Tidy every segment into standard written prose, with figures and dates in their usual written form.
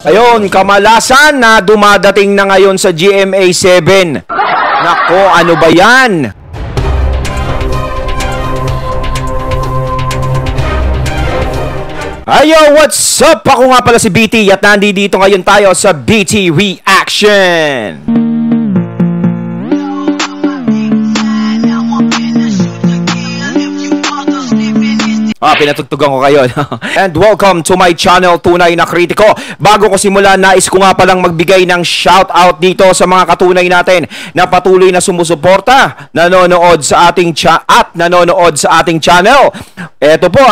Ayun, kamalasan na dumadating na ngayon sa GMA7. Nako, ano ba yan? Ayo, what's up? Ako nga pala si BT at nandito ngayon tayo sa BT Reaction. Pinatugtugan ko kayo. And welcome to my channel, Tunay na Kritiko. Bago ko simula, nais ko nga palang magbigay ng shoutout dito sa mga katunay natin na patuloy na sumusuporta, nanonood sa ating channel. Eto po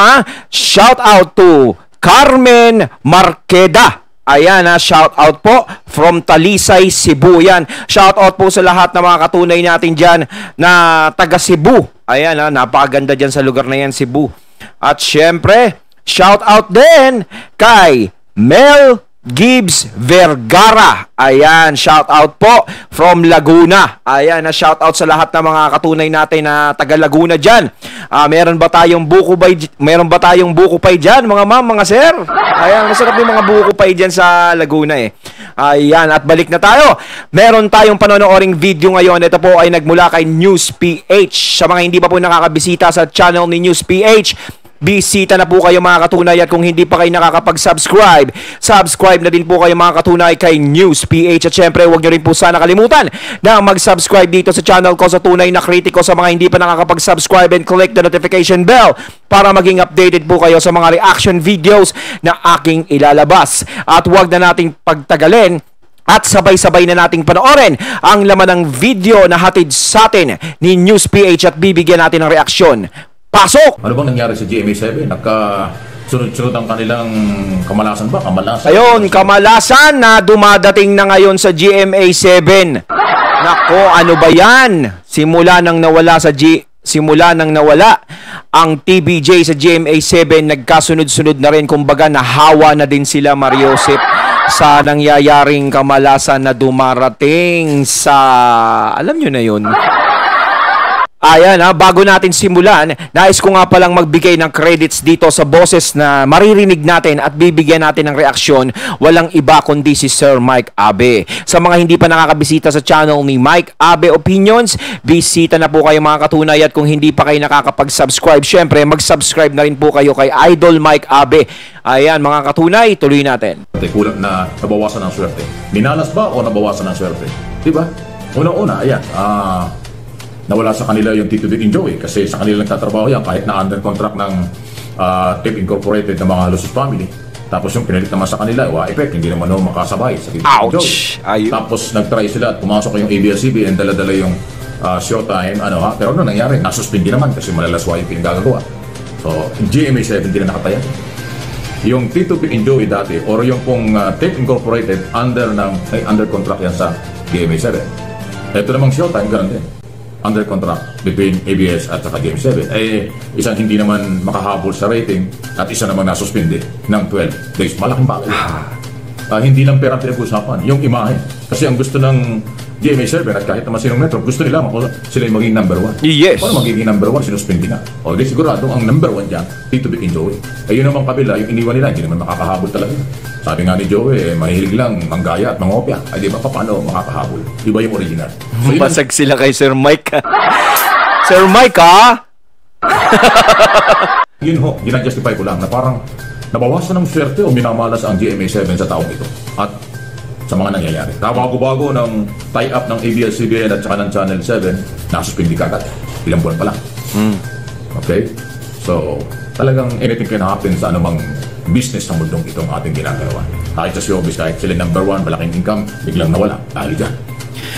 shoutout to Carmen Marqueda. Ayan shoutout po from Talisay, Cebu. Yan, shoutout po sa lahat ng mga katunay natin dyan na taga Cebu. Ayan napakaganda dyan sa lugar na yan, Cebu. At syempre, shout out din kay Mel Gibbs Vergara. Ayan, shout out po from Laguna. Ayan, shout out sa lahat ng mga katunay natin na taga Laguna diyan. Meron ba tayong buko pay diyan, mga ma'am, mga sir? Ayan, masarap yung mga buko pay diyan sa Laguna eh. Ayan, at balik na tayo. Meron tayong panonooring video ngayon. Ito po ay nagmula kay News PH. Sa mga hindi pa po nakakabisita sa channel ni News PH, bisita na po kayo mga katunay, at kung hindi pa kayo nakakapag-subscribe, subscribe na din po kayo mga katunay kay News PH. At syempre, huwag nyo rin po sana kalimutan na mag-subscribe dito sa channel ko sa Tunay na Kritiko sa mga hindi pa nakakapag-subscribe, and click the notification bell para maging updated po kayo sa mga reaction videos na aking ilalabas. At huwag na nating pagtagalin at sabay-sabay na nating panoorin ang laman ng video na hatid sa atin ni News PH at bibigyan natin ng reaksyon. Pasok! Ano bang nangyari sa GMA7? Sunod-sunod ang kanilang kamalasan ba? Kamalasan? Ayun, kamalasan na dumadating na ngayon sa GMA7. Nako, ano ba yan? Simula nang nawala ang TVJ sa GMA7, nagkasunod-sunod na rin, kumbaga nahawa na din sila, Mariosep, sa nangyayaring kamalasan na dumarating sa... Alam nyo na yun. Ayan bago natin simulan, nais ko nga palang magbigay ng credits dito sa boses na maririnig natin at bibigyan natin ng reaksyon. Walang iba kundi si Sir Mike Abe. Sa mga hindi pa nakakabisita sa channel ni Mike Abe Opinions, bisita na po kayo mga katunay, at kung hindi pa kayo nakakapag-subscribe, syempre mag-subscribe na rin po kayo kay Idol Mike Abe. Ayan mga katunay, tuloy natin. Kulang na nabawasan ng swerte. Minalas ba o nabawasan ng swerte? Diba? Una-una, ayan, nawala sa kanila yung Tito Vic and Joey kasi sa kanila nagtatrabaho yan kahit na under contract ng Tape Incorporated ng mga Lusus family. Tapos yung pinalit naman sa kanila, effect, hindi naman makasabay sa Tito Vic and Joey. Tapos nagtry sila at pumasok yung ABS-CBN and dala-dala yung Showtime, pero ano nangyari? Nasuspindi naman kasi malalaswa yung pinagagawa. So, GMA7 hindi na nakataya. Yung Tito Vic and Joey dati, or yung pong Tape Incorporated, under contract yan sa GMA7. Ito namang Showtime, ganun din. Under contract between ABS at saka GMA7. Isang hindi naman makahabol sa rating at isa namang nasuspindi ng 12 days. Malaking bagay. Hindi lang pera pinag-usapan, yung imahe. Kasi ang gusto ng GMA7 at kahit naman sinong metro, gusto nila sila yung maging number 1. Yes. Paano magiging number 1? Sinuspindi na. O di sigurado ang number 1 dyan, Tito Vic and Joey. Yun naman kabila, yung iniwan nila, hindi naman makakahabol talaga. Sabi nga ni Joey, mahilig lang manggaya at mangopya. Ay di ba paano makakahabol? Iba yung original. So, basag sila kay Sir Mike. Sir Mike Yun ginajustify ko lang na parang nabawasan ng swerte o minamalas ang GMA7 sa taong ito. At sa mga nangyayari. Bago-bago ng tie-up ng ABS-CBN at saka ng Channel 7, nasuspindi kagad. Ilang buwan pa lang. Okay? So, talagang anything can happen sa anumang business ng mundong itong ating ginagawa. Kahit sa showbiz, kahit sila number 1, malaking income, biglang nawala. Dahil dyan.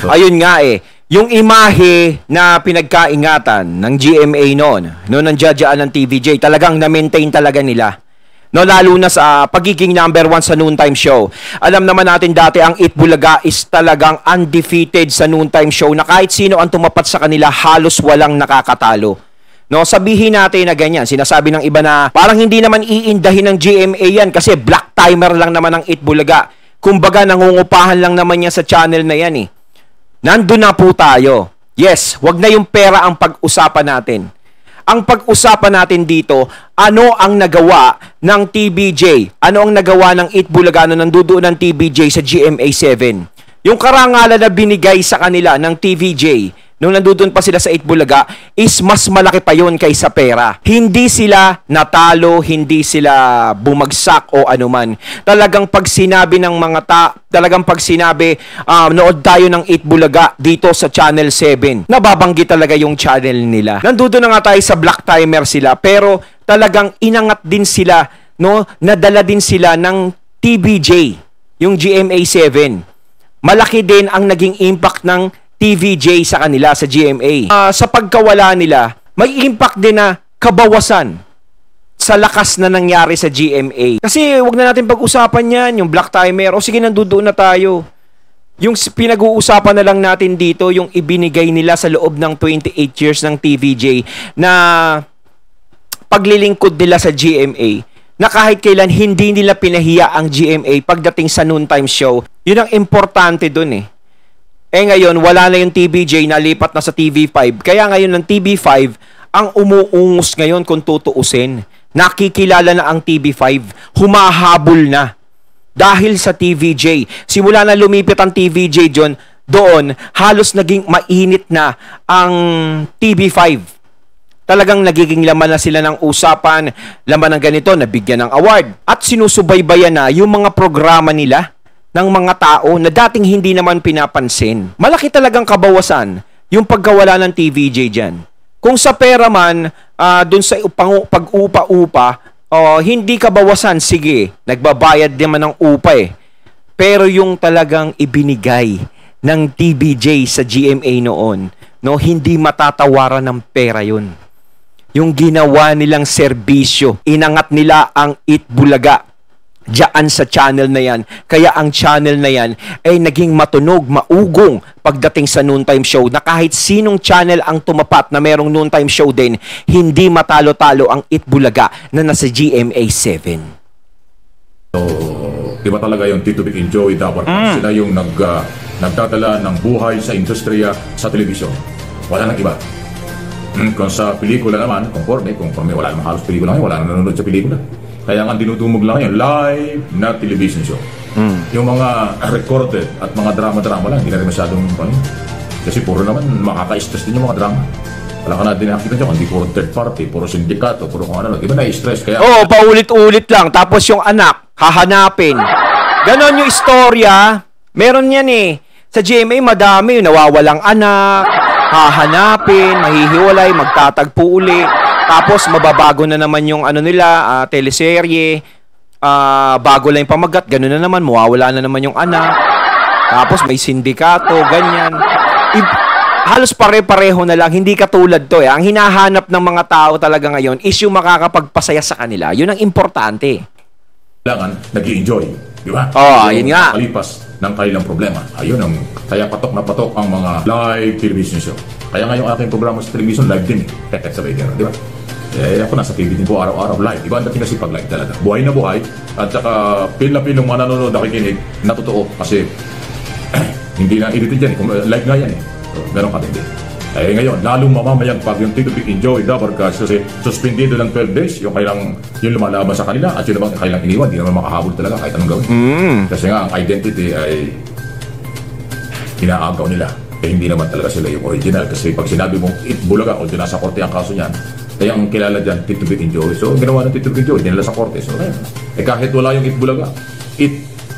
So, ayun nga yung imahe na pinagkaingatan ng GMA noon nandiyadyaan ng TVJ, talagang na-maintain talaga nila. Lalo na sa pagiging number 1 sa noontime show. Alam naman natin dati ang Itbulaga is talagang undefeated sa noontime show na kahit sino ang tumapat sa kanila halos walang nakakatalo. Sabihin natin na ganyan. Sinasabi ng iba na parang hindi naman iindahin ng GMA yan kasi black timer lang naman ang Itbulaga. Kumbaga nangungupahan lang naman yan sa channel na yan Nandun na po tayo. Yes, wag na yung pera ang pag-usapan natin. Ang pag-usapan natin dito, ano ang nagawa ng TVJ? Ano ang nagawa ng Itbulaga na nandudoon ng TVJ sa GMA7? Yung karangalan na binigay sa kanila ng TVJ nung nandoon pa sila sa Itbulaga is mas malaki pa yon kaysa pera. Hindi sila natalo, hindi sila bumagsak o anuman. Talagang pag sinabi ng mga talagang pag sinabi, nood tayo ng Itbulaga dito sa Channel 7, nababanggit talaga yung channel nila. Nandoon na nga tayo sa Black Timer sila, pero talagang inangat din sila, no? Nadala din sila ng TVJ, yung GMA7. Malaki din ang naging impact ng TVJ sa kanila sa GMA. Sa pagkawala nila, may impact din na kabawasan sa lakas na nangyari sa GMA. Kasi wag na natin pag-usapan yan, yung Black Timer. O sige, nandoon na tayo. Yung pinag-uusapan na lang natin dito, yung ibinigay nila sa loob ng 28 years ng TVJ na paglilingkod nila sa GMA, na kahit kailan hindi nila pinahiya ang GMA pagdating sa noontime show. Yun ang importante dun eh. Ngayon, wala na yung TVJ, nalipat na sa TV5. Kaya ngayon ng TV5, ang umuungos ngayon kung tutuusin. Nakikilala na ang TV5. Humahabol na. Dahil sa TVJ. Simula na lumipit ang TVJ doon, halos naging mainit na ang TV5. Talagang nagiging laman na sila ng usapan, laman ng ganito, nabigyan ng award. At sinusubaybayan na yung mga programa nila ng mga tao na dating hindi naman pinapansin. Malaki talagang kabawasan yung pagkawala ng TVJ dyan. Kung sa pera man, dun sa pag-upa-upa, hindi kabawasan, sige, nagbabayad naman ng upa eh. Pero yung talagang ibinigay ng TVJ sa GMA noon, no, hindi matatawaran ng pera yun. Yung ginawa nilang serbisyo, inangat nila ang Itbulaga diyan sa channel na yan. Kaya ang channel na yan ay naging matunog, maugong pagdating sa noontime show, na kahit sinong channel ang tumapat na merong noontime show din, hindi matalo-talo ang Itbulaga na nasa GMA7. So, iba talaga yung Tito Vic and Joey Dabar. Sila yung nagdadala ng buhay sa industriya sa telebisyon. Wala nang iba. Kung sa pelikula naman, conforme, wala namang halos pelikula ngayon, wala nang nanonood sa pelikula. Kaya nga dinudumog lang yan, live na television show. Yung mga recorded at mga drama-drama lang, hindi na rin masyadong kasi puro naman makaka-stress din yung mga drama. Wala ka na din nakikita nyo, hindi puro third party, puro sindikato, puro kung ano. Iba na-stress. Kaya paulit-ulit lang. Tapos yung anak, hahanapin. Ganon yung istorya. Meron yan eh. Sa GMA, madami. Nawawalang anak, hahanapin, mahihiwalay, magtatagpo uli. Tapos mababago na naman yung nila, teleserye, bago lang yung pamagat, gano'n na naman, mawawala na naman yung anak. Tapos may sindikato, ganyan. Halos pare-pareho na lang, hindi katulad to eh. Ang hinahanap ng mga tao talaga ngayon is yung makakapagpasaya sa kanila. Yun ang importante. Kailangan nag-i-enjoy, di ba? Yun nga. Kalipas ng kanilang problema. Ayun ang, kaya patok na patok ang mga live television show. Kaya nga yung aking programa sa television, live din eh. Sa radio, di ba? Ako nasa TV din po araw-araw live. Iba ang dating kasi pag live talaga. Buhay na buhay. At saka pil-na-pilong mananonood, nakikinig, na totoo. Kasi hindi na edited yan eh. Live nga yan eh. So, ganun katindi. Ngayon, lalong mamamayag pag yung Tito Vic and Joey Dabarcast kasi suspendido ng 12 days yung lumalaban sa kanila at yun naman kailang iniwan. Hindi naman makahabol talaga kahit anong gawin. Kasi nga ang identity ay inaagaw nila. Hindi naman talaga sila yung original. Kasi pag sinabi mong Itbulaga o nasa korte ang kaso niyan, kaya ang kilala dyan, Tito Vic and Joey. So, ginawa ng Tito Vic and Joey, dinala sa korte. So, kahit wala yung Itbulaga,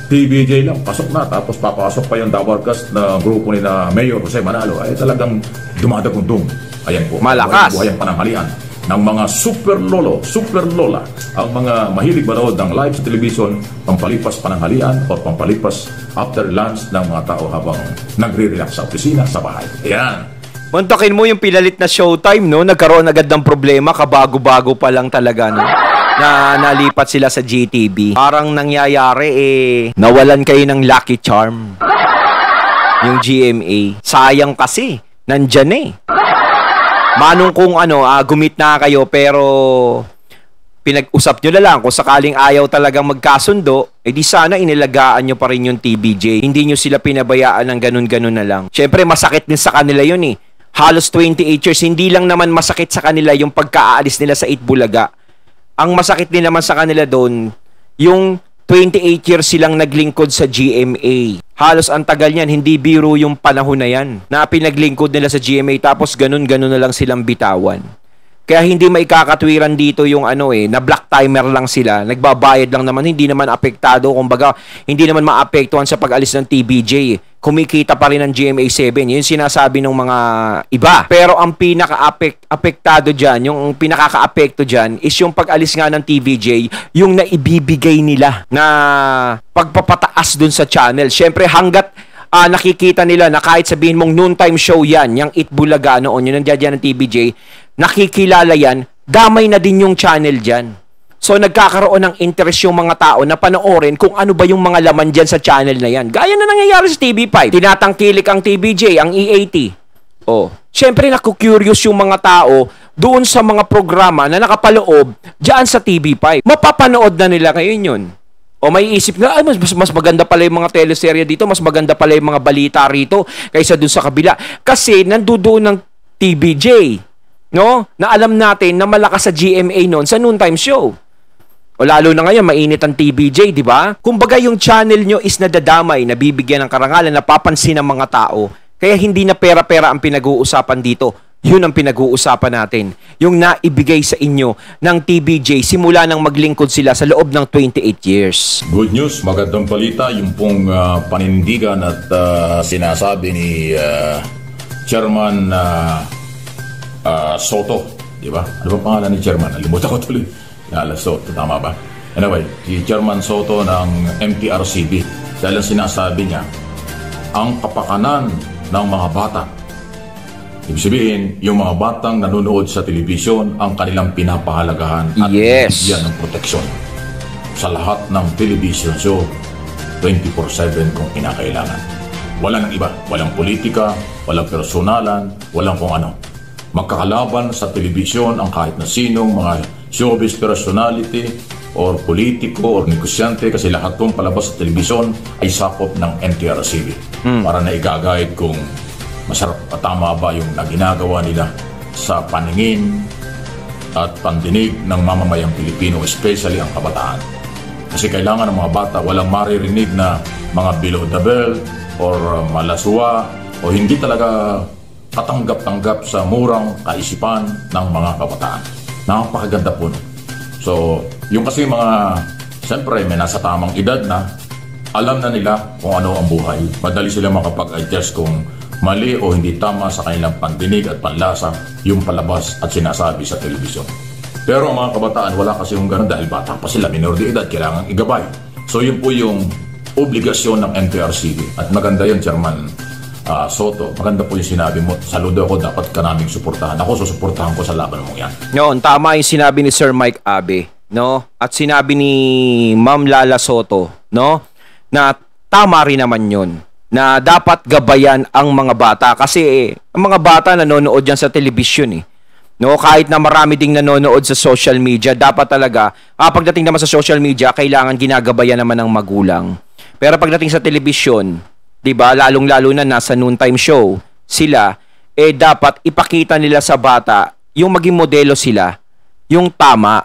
TVJ lang, pasok na. Tapos papasok pa yung Dabarcast na grupo ni na Mayor Jose Manalo. Ay talagang dumadagundong. Ayan po. Malakas. Buhay ang pananghalian ng mga super lolo, super lola. Ang mga mahilig manood ng live sa television, pampalipas pananghalian o pampalipas after lunch ng mga tao habang nagre-relax sa opisina, sa bahay. Ayan. Puntakin mo yung pinalit na Showtime, no? Nagkaroon agad ng problema, kabago-bago pa lang talaga, no? Na nalipat sila sa GTV. Parang nangyayari nawalan kayo ng Lucky Charm. Yung GMA. Sayang kasi, nandyan eh. Manong kung gumit na kayo pero pinag-usap nyo na lang kung sakaling ayaw talagang magkasundo, di sana inilagaan nyo pa rin yung TVJ. Hindi nyo sila pinabayaan ng ganun-ganun na lang. Siyempre, masakit din sa kanila yun eh. halos 28 years, hindi lang naman masakit sa kanila yung pagkaalis nila sa Itbulaga. Ang masakit din naman sa kanila doon, yung 28 years silang naglingkod sa GMA. Halos ang tagal niyan, hindi biro yung panahon na yan na pinaglingkod nila sa GMA tapos ganun-ganun na lang silang bitawan. Kaya hindi maikakatwiran dito yung na black timer lang sila. Nagbabayad lang naman, hindi naman apektado. Kumbaga, hindi naman maapektuhan sa pag-alis ng TVJ. Kumikita pa rin ng GMA7. Yun sinasabi ng mga iba. Pero ang pinaka-apektado dyan, yung pinakaka-apekto dyan, is yung pag-alis nga ng TVJ, yung naibibigay nila na pagpapataas dun sa channel. Siyempre, hanggat nakikita nila na kahit sabihin mong noontime show yan, yung Itbulaga noon, yun ang dyan ng TVJ, nakikilala yan, damay na din yung channel dyan. So, nagkakaroon ng interest yung mga tao na panoorin kung ano ba yung mga laman dyan sa channel na yan. Gaya na nangyayari sa TV5. Tinatangkilik ang TVJ, ang E80. Oh. Siyempre, naku-curious yung mga tao doon sa mga programa na nakapaloob dyan sa TV5. Mapapanood na nila ngayon yun. O may isip na, mas maganda pala yung mga teleserye dito, mas maganda pala yung mga balita rito kaysa dun sa kabila. Kasi nandoon ng TVJ. No? Na alam natin na malakas sa GMA noon sa noontime show. O lalo na ngayon, mainit ang TVJ, di ba? Kumbaga yung channel nyo is nadadamay, nabibigyan ng karangalan, napapansin ng mga tao. Kaya hindi na pera-pera ang pinag-uusapan dito. Yun ang pinag-uusapan natin. Yung naibigay sa inyo ng TVJ simula nang maglingkod sila sa loob ng 28 years. Good news, magandang balita, yung pong panindigan at sinasabi ni Chairman Soto, di ba? Ano ba pangalan ni Chairman? Nalimutan ko tuloy. Soto, tama ba? Anyway, si Chairman Soto ng MTRCB, dahil sinasabi niya, ang kapakanan ng mga bata. Ibig sabihin, yung mga batang nanonood sa telebisyon, ang kanilang pinapahalagahan at bigyan ng proteksyon sa lahat ng television show 24/7 kung kinakailangan. Walang iba, walang politika, walang personalan, walang kung ano. Magkakalaban sa telebisyon ang kahit na sinong mga showbiz personality or politiko or negosyante kasi lahat itong palabas sa telebisyon ay sakop ng MTRCB para na igagayad kung masarap at tama ba yung ginagawa nila sa paningin at pandinig ng mamamayang Pilipino, especially ang kabataan. Kasi kailangan ng mga bata walang maririnig na mga below the belt or malaswa o hindi talaga katanggap-tanggap sa murang kaisipan ng mga kabataan. Napakaganda po. So, yung kasi mga, siyempre may nasa tamang edad na, alam na nila kung ano ang buhay. Madali sila makapag-adjust kung mali o hindi tama sa kanilang pandinig at panlasa yung palabas at sinasabi sa telebisyon. Pero ang mga kabataan, wala kasi yung gano'n dahil bata pa sila, minor de edad, kailangan igabay. So yun po yung obligasyon ng MTRCB. At maganda yun, Chairman Soto. Maganda po yung sinabi mo. Saludo ako, dapat ka naming suportahan. Ako, susuportahan ko sa laban mo yan. Noon, tama yung sinabi ni Sir Mike Abe, no? At sinabi ni Ma'am Lala Soto, no? Na tama rin naman yun. Na dapat gabayan ang mga bata. Kasi ang mga bata nanonood yan sa telebisyon eh. No, kahit na marami ding nanonood sa social media, dapat talaga, pagdating naman sa social media, kailangan ginagabayan naman ng magulang. Pero pagdating sa telebisyon, 'di ba, lalong-lalo na nasa noontime show, sila dapat ipakita nila sa bata yung maging modelo sila, yung tama,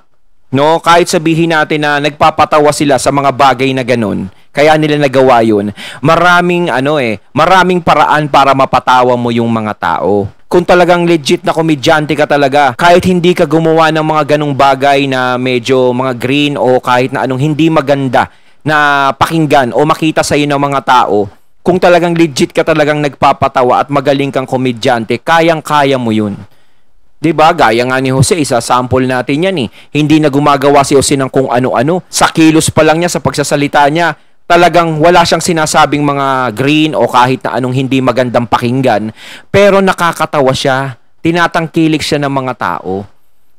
no? Kahit sabihin natin na nagpapatawa sila sa mga bagay na ganun, kaya nila nagawa 'yun. Maraming paraan para mapatawa mo yung mga tao. Kung talagang legit na komedyante ka talaga, kahit hindi ka gumawa ng mga ganong bagay na medyo mga green o kahit na anong hindi maganda na pakinggan o makita sa iyo ng mga tao, kung talagang legit ka talagang nagpapatawa at magaling kang komedyante, kayang-kaya mo yun. 'Di ba? Gaya nga ni Jose, isa sample natin yan eh. Hindi na gumagawa si Jose ng kung ano-ano. Sa kilos pa lang niya, sa pagsasalita niya, talagang wala siyang sinasabing mga green o kahit na anong hindi magandang pakinggan, pero nakakatawa siya, tinatangkilik siya ng mga tao.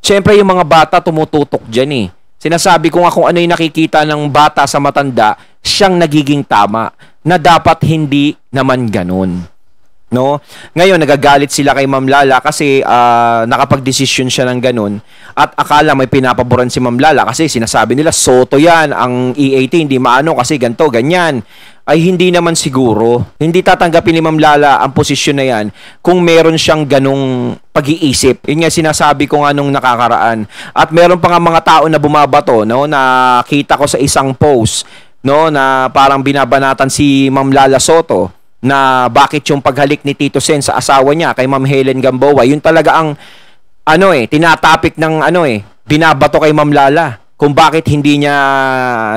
Siyempre yung mga bata tumututok dyan eh. Sinasabi ko nga kung ano yung nakikita ng bata sa matanda, siyang nagiging tama, na dapat hindi naman ganun. No? Ngayon, nagagalit sila kay Ma'am Lala kasi nakapag-desisyon siya ng ganun at akala may pinapaboran si Ma'am Lala kasi sinasabi nila, Soto yan, ang E80 hindi maano kasi ganto, ganyan. ay hindi naman siguro. Hindi tatanggapin ni Ma'am Lala ang posisyon na yan kung meron siyang ganong pag-iisip. Yun nga sinasabi ko nga nung nakakaraan. At meron pa nga mga tao na bumabato, no, na kita ko sa isang post, no, na parang binabanatan si Ma'am Lala Soto na bakit yung paghalik ni Tito Sen sa asawa niya kay Ma'am Helen Gamboa. Yun talaga ang tinatapik ng binabato kay Ma'am Lala. Kung bakit hindi niya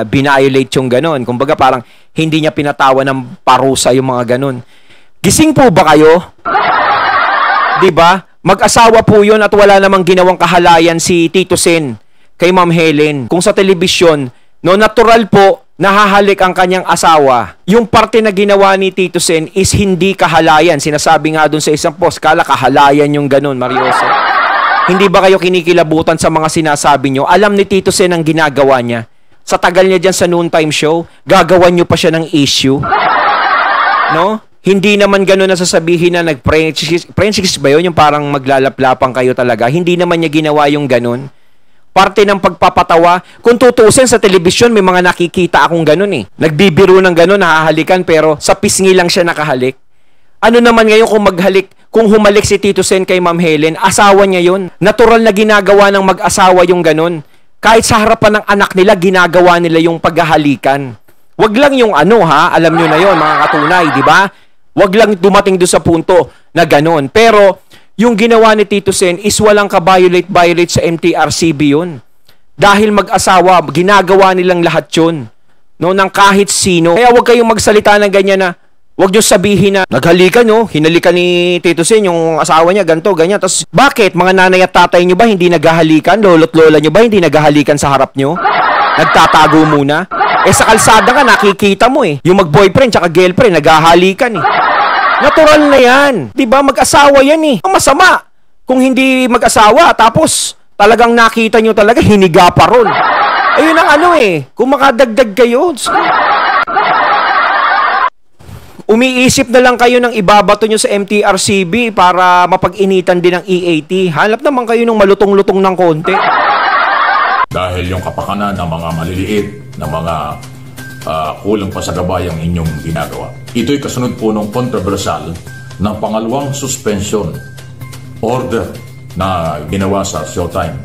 binayolate yung ganon. Kumbaga parang hindi niya pinatawa ng parusa yung mga ganon. Gising po ba kayo? 'Di ba? Mag-asawa po 'yon at wala namang ginawang kahalayan si Tito Sen kay Ma'am Helen. Kung sa telebisyon, no, natural po nahahalik ang kanyang asawa. Yung parte na ginawa ni Tito Sen is hindi kahalayan. Sinasabi nga doon sa isang post, kala kahalayan yung ganon, Marioso. Hindi ba kayo kinikilabutan sa mga sinasabi nyo? Alam ni Tito Sen ang ginagawa niya. Sa tagal niya dyan sa noontime show, gagawan nyo pa siya ng issue. No? Hindi naman gano'n na sasabihin na nag-French ba yun? Yung parang maglalaplapang kayo talaga. Hindi naman niya ginawa yung gano'n. Parte ng pagpapatawa. Kung tutusin sa telebisyon, may mga nakikita akong gano'n eh. Nagbibiro ng gano'n, nahahalikan, pero sa pisngi lang siya nakahalik. Ano naman ngayon kung humalik si Tito Sen kay Ma'am Helen, asawa niya yun. Natural na ginagawa ng mag-asawa yung ganun. Kahit sa harapan ng anak nila, ginagawa nila yung paghahalikan. Wag lang yung alam nyo na yon mga katunay, di ba? Wag lang dumating doon sa punto na ganun. Pero, yung ginawa ni Tito Sen is walang ka-violate sa MTRCB yun. Dahil mag-asawa, ginagawa nilang lahat yun. No, ng kahit sino. Kaya wag kayong magsalita ng ganyan na, wag niyo sabihin na naghalikan, no? Hinalikan ni Tito Sen yung asawa niya, ganto, ganyan. Tapos, bakit? Mga nanay at tatay niyo ba hindi naghahalikan? Lolo't lola niyo ba hindi naghahalikan sa harap niyo? Nagtatago muna? Sa kalsada ka, nakikita mo eh. Yung mag-boyfriend tsaka girlfriend, naghahalikan eh. Natural na yan. Diba? Mag-asawa yan eh. Ang masama. Kung hindi mag-asawa, tapos talagang nakita niyo talaga, hiniga pa ron. Ayun ang kung makadagdag kayo, umiisip na lang kayo ng ibabato nyo sa MTRCB para mapag-initan din ng EAT. Hanap naman kayo ng malutong-lutong ng konti. Dahil yung kapakanan ng mga maliliit, ng mga kulang pa sa gabay ang inyong ginagawa. Ito'y kasunod po ng kontrobersyal ng pangalawang suspension order na ginawa sa Showtime.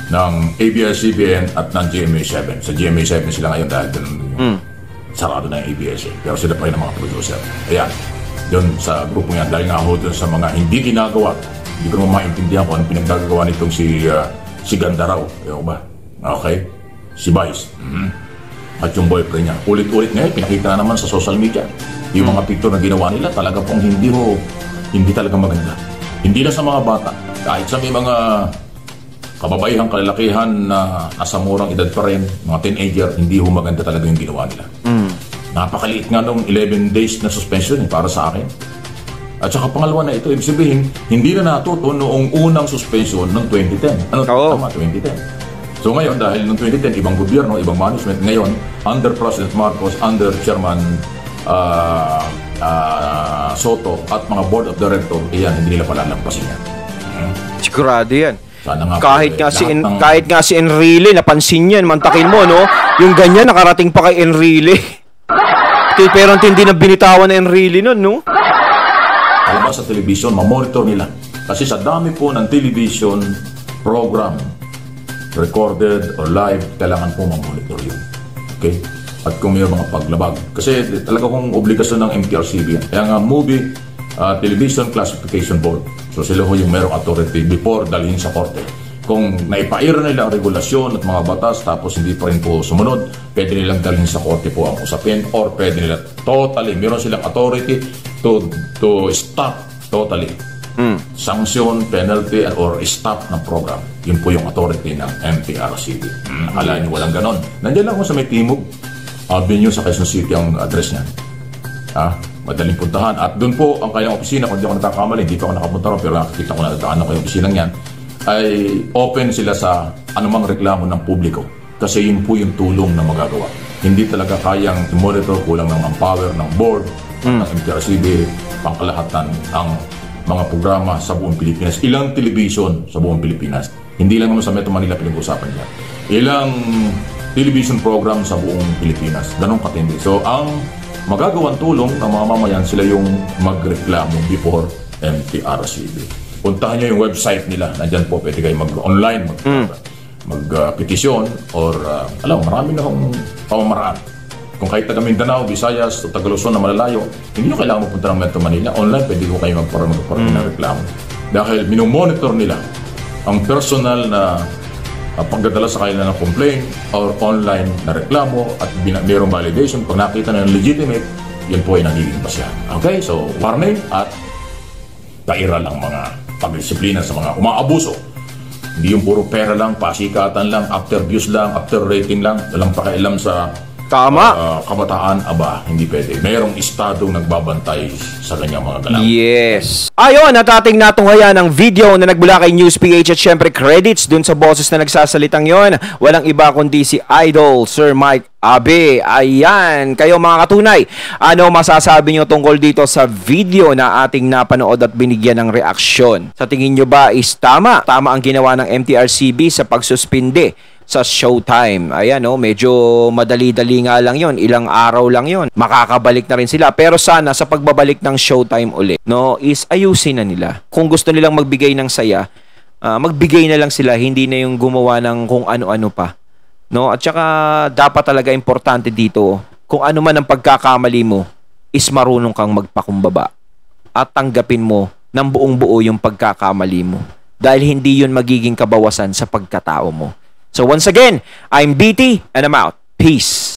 Ng ABS-CBN at ng GMA7. Sa GMA7 sila ngayon dahil sarado na yung ABS pero sila pa rin ang mga producer. Ayan, yun sa grupo yan. Dahil nga ho dun sa mga hindi ginagawa, hindi ko naman maintindihan kung anong pinagdagawa nitong si Ganda raw. Ewan ba? Okay? Si Vice. At yung boyfriend niya. Ulit-ulit ngayon, pinakita na naman sa social media. Yung mga picture na ginawa nila, talaga pong hindi talaga maganda. Hindi na sa mga bata. Kahit sa may mga kababaihang kalalakihan na nasa murang edad pa rin, mga teenager, hindi maganda talaga yung ginawa nila. Napakaliit nga nung 11 days na suspension para sa akin. At saka pangalawa na ito, ibig sabihin, hindi na natuto noong unang suspension ng 2010. Tama, 2010. So ngayon, dahil noong 2010, ibang gobyerno, ibang management, ngayon, under President Marcos, under Chairman Soto, at mga board of director, hindi nila palalampasin yan. Sigurado yan. Kahit nga si Enrile, napansin yan, mantakin mo, no? Yung ganyan, nakarating pa kay Enrile. Pero ang tindi na binitawan na Enrile nun, no? Alam sa television, mamonitor nila. Kasi sa dami po ng television program, recorded or live, kailangan po mamonitor yun. Okay? At kung may mga paglabag. Kasi talaga kung obligasyon ng MTRCB yan. Kaya nga movie, Television Classification Board. So sila ho yung merong authority before dalhin sa korte. Kung naipaira nila ang regulasyon at mga batas tapos hindi pa rin po sumunod, pwede nilang dalhin sa korte po ang usapin or pwede nila totally, meron silang authority to stop totally. Sanction, penalty, or stop ng program. Yun po yung authority ng MTRCB. Akala nyo walang ganon. Nandiyan lang ako sa may Timog Avenue sa Quezon City ang address niya. Madaling puntahan. At doon po ang kanyang opisina, kung di ako natakamali, hindi pa ako nakapunta ron, pero nakikita ko na dadaanan ko yung opisina niyan, ay open sila sa anumang reklamo ng publiko. Kasi yun po yung tulong na magagawa. Hindi talaga kayang i-monitor, kulang ng manpower ng board, ng MTRCB, pangkalahatan ang mga programa sa buong Pilipinas. Ilang television sa buong Pilipinas. Hindi lang naman sa Metro Manila pinag-usapan niya. Ilang television program sa buong Pilipinas. Ganong katindi. So, ang magagawang tulong ng mga mamayan, sila yung magreklamo before MTRCB. Puntahan nyo yung website nila. Nandyan po, pwede kayo mag-online, mag-petisyon, or marami na akong pamamaraan. Kung kahit taga Mindanao, Visayas, o taga Luzon na malalayo, hindi nyo kailangan mapunta ng Metro Manila. Online, pwede ko kayo magparami ng reklamo. Dahil minomonitor nila ang personal na pagdadala sa kanila ng complaint or online na reklamo at mayroong validation. Pag nakita na yung legitimate, yun po ay nagiging pasya. Okay, so warning at taira lang mga pagdisiplina sa mga umaabuso. Hindi yung puro pera lang, pasikatan lang, after views lang, after rating lang, walang pakialam sa kabataan, hindi pwede. Mayroong estadong nagbabantay sa kanyang mga galaw. Yes. Ayon, at ating natunghayan ang video na nagbula kay News PH at syempre credits dun sa boses na nagsasalitang yon. Walang iba kundi si Idol, Sir Mike Abe. Ayan, kayo mga katunay, ano masasabi nyo tungkol dito sa video na ating napanood at binigyan ng reaksyon? Sa tingin nyo ba is tama? Tama ang ginawa ng MTRCB sa pagsuspinde sa Showtime? Ayan, medyo madali-dali nga lang yon, ilang araw lang yon, makakabalik na rin sila. Pero sana sa pagbabalik ng Showtime uli, is ayusin na nila. Kung gusto nilang magbigay ng saya, magbigay na lang sila, hindi na yung gumawa ng kung ano-ano pa. At saka dapat talaga importante dito, kung ano man ang pagkakamali mo, is marunong kang magpakumbaba at tanggapin mo ng buong buo yung pagkakamali mo. Dahil hindi yun magiging kabawasan sa pagkatao mo. So once again, I'm BT and I'm out. Peace.